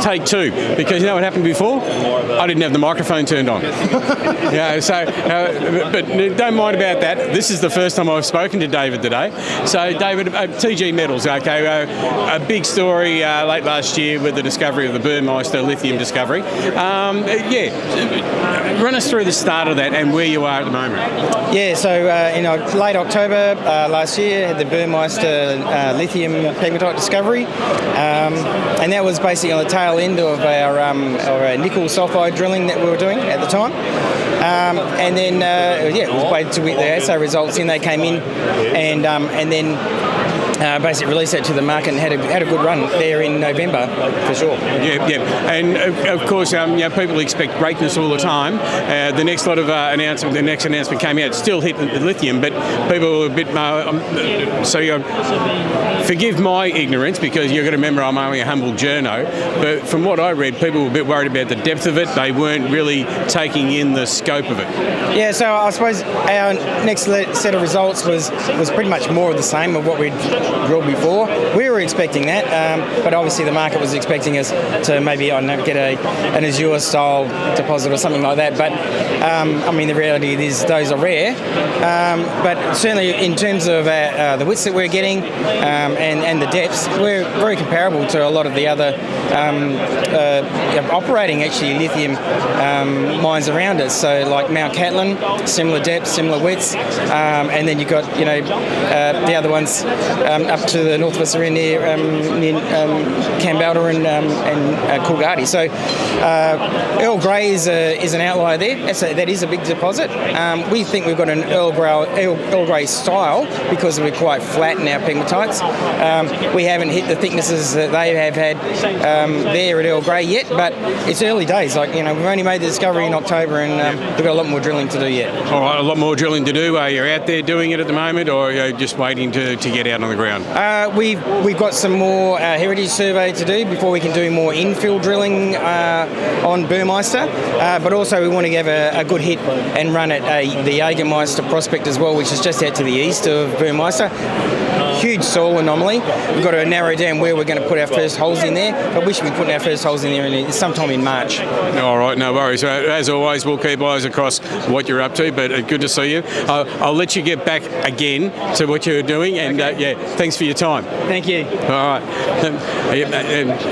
take two, because you know what happened before? I didn't have the microphone turned on. But don't mind about that. This is the first time I've spoken to David today. So David, TG Metals, okay, a big story late last year with the discovery of the Burmeister lithium discovery. Run us through the start of that and where you are at the moment. Yeah, so in late October last year, had the Burmeister lithium pegmatite discovery, and that was basically on the tail end of our nickel sulfide drilling that we were doing at the time. And then, we waited to get the assay results in. They came in, and then basically released that to the market and had a good run there in November, for sure. And of course, people expect greatness all the time. The next lot of announcement, the next announcement came out, still hit the lithium, but people were a bit. Forgive my ignorance, because you've got to remember I'm only a humble journo. But from what I read, people were a bit worried about the depth of it. They weren't really taking in the scope of it. Yeah, so I suppose our next set of results was pretty much more of the same of what we'd drilled before. We were expecting that, but obviously the market was expecting us to maybe get an Azure style deposit or something like that. But the reality is those are rare. But certainly in terms of the widths that we're getting and the depths, we're very comparable to a lot of the other operating actually lithium mines around us. So like Mount Catlin, similar depths, similar widths, and then you've got the other ones up to the north of us are near Kambalda and Coolgardie. So Earl Grey is an outlier there. That is a big deposit. We think we've got an Earl Grey style because we're quite flat in our pegmatites. We haven't hit the thicknesses that they have had there at Earl Grey yet, but it's early days. We've only made the discovery in October, and we've got a lot more drilling to do yet. All right, a lot more drilling to do. Are you out there doing it at the moment, or are you just waiting to get out on the ground? We've got some more heritage survey to do before we can do more infill drilling on Burmeister, but also we want to have a good hit and run at the Jägermeister prospect as well, which is just out to the east of Burmeister. Huge soil anomaly. We've got to narrow down where we're going to put our first holes in there, but we should be putting our first holes in there sometime in March. All right, no worries. As always, we'll keep eyes across what you're up to, but good to see you. I'll let you get back again to what you're doing, and thanks for your time. Thank you. All right.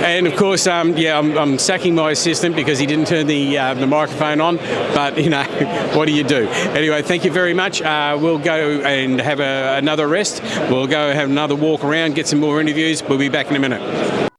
And of course, I'm sacking my assistant because he didn't turn the microphone on, but, what do you do? Anyway, thank you very much. We'll go and have another rest. We'll go have another walk around, get some more interviews. We'll be back in a minute.